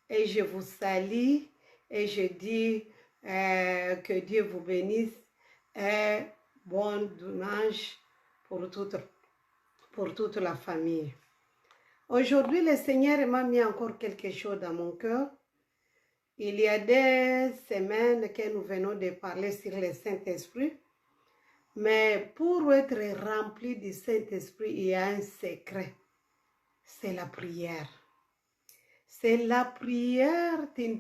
et je vous salue et je dis que Dieu vous bénisse et bon dimanche pour toute la famille. Aujourd'hui, le Seigneur m'a mis encore quelque chose dans mon cœur. Il y a des semaines que nous venons de parler sur le Saint-Esprit. Mais pour être rempli du Saint-Esprit, il y a un secret. C'est la prière. C'est la prière, tu ne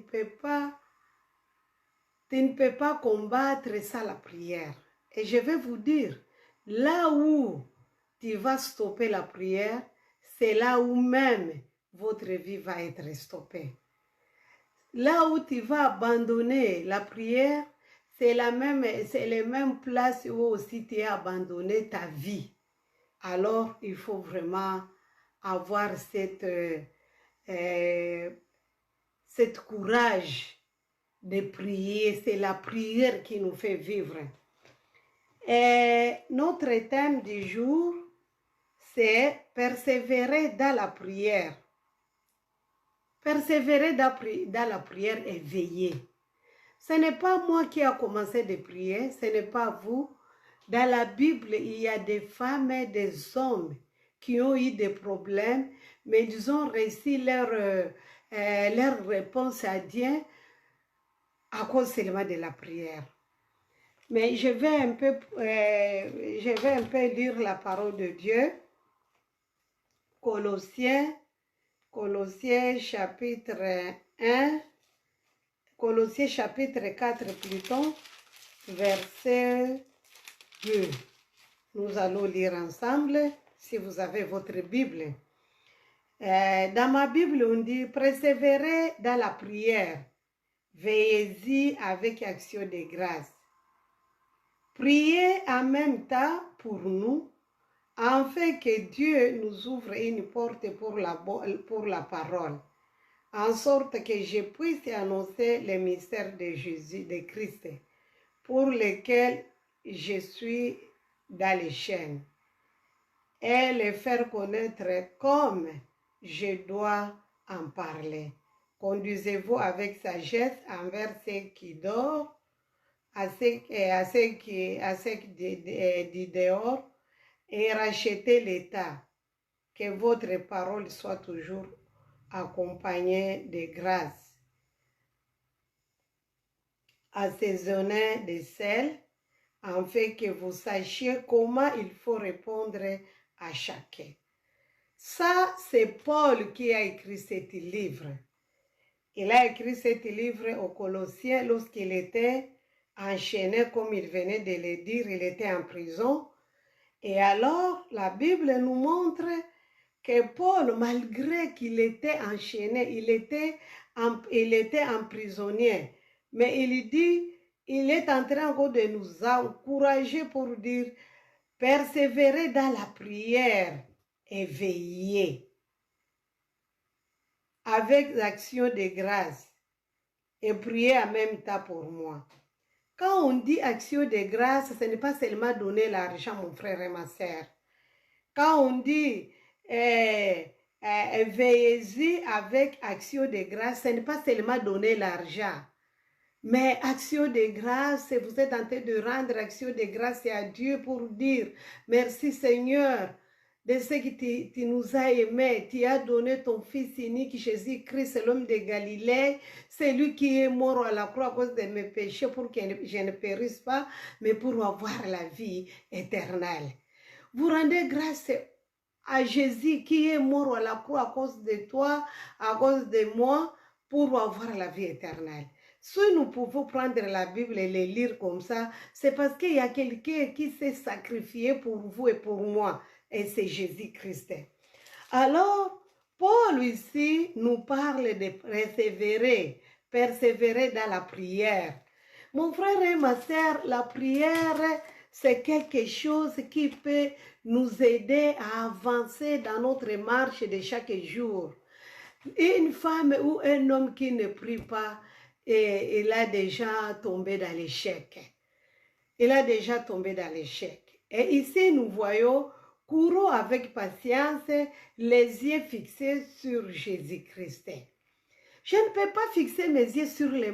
peux pas combattre sans la prière. Et je vais vous dire, là où tu vas stopper la prière, c'est là où même votre vie va être stoppée. Là où tu vas abandonner la prière, c'est la même place où aussi tu as abandonné ta vie. Alors, il faut vraiment avoir cette courage de prier. C'est la prière qui nous fait vivre. Et notre thème du jour, c'est persévérer dans la prière. Persévérer dans la prière et veiller. Ce n'est pas moi qui ai commencé de prier, ce n'est pas vous. Dans la Bible, il y a des femmes et des hommes qui ont eu des problèmes, mais ils ont réussi leur réponse à Dieu à cause seulement de la prière. Mais je vais un peu lire la parole de Dieu. Colossiens chapitre 1, Colossiens chapitre 4 plutôt, verset 2. Nous allons lire ensemble si vous avez votre Bible. Dans ma Bible, on dit « Persévérez dans la prière, veillez-y avec action de grâce. Priez en même temps pour nous, afin que Dieu nous ouvre une porte pour la parole, en sorte que je puisse annoncer le mystère de Jésus, de Christ, pour lequel je suis dans les chaînes, et le faire connaître comme je dois en parler. Conduisez-vous avec sagesse envers ceux qui dorment, à ceux qui dehors, et rachetez l'état. Que votre parole soit toujours accompagnée de grâce, assaisonnée de sel, afin que vous sachiez comment il faut répondre à chacun. Ça, c'est Paul qui a écrit ce livre. Il a écrit ce livre aux Colossiens lorsqu'il était enchaîné, comme il venait de le dire, il était en prison. Et alors, la Bible nous montre que Paul, malgré qu'il était enchaîné, il était emprisonné, mais il dit, il est en train encore de nous encourager pour dire, persévérer dans la prière et veiller avec l'action de grâce et prier en même temps pour moi. Quand on dit action de grâce, ce n'est pas seulement donner l'argent, mon frère et ma sœur. Quand on dit veillez-y avec action de grâce, ce n'est pas seulement donner l'argent. Mais action de grâce, vous êtes en train de rendre action de grâce à Dieu pour dire merci Seigneur de ce que tu nous as aimés. Tu as donné ton Fils unique, Jésus-Christ, l'homme de Galilée. C'est lui qui est mort à la croix à cause de mes péchés pour que je ne périsse pas, mais pour avoir la vie éternelle. Vous rendez grâce à Jésus qui est mort à la croix à cause de toi, à cause de moi, pour avoir la vie éternelle. Si nous pouvons prendre la Bible et les lire comme ça, c'est parce qu'il y a quelqu'un qui s'est sacrifié pour vous et pour moi, et c'est Jésus-Christ. Alors, Paul ici nous parle de persévérer dans la prière. Mon frère et ma sœur, la prière, c'est quelque chose qui peut nous aider à avancer dans notre marche de chaque jour. Une femme ou un homme qui ne prie pas, il a déjà tombé dans l'échec. Il a déjà tombé dans l'échec. Et ici, nous voyons, courons avec patience, les yeux fixés sur Jésus-Christ. Je ne peux pas fixer mes yeux sur les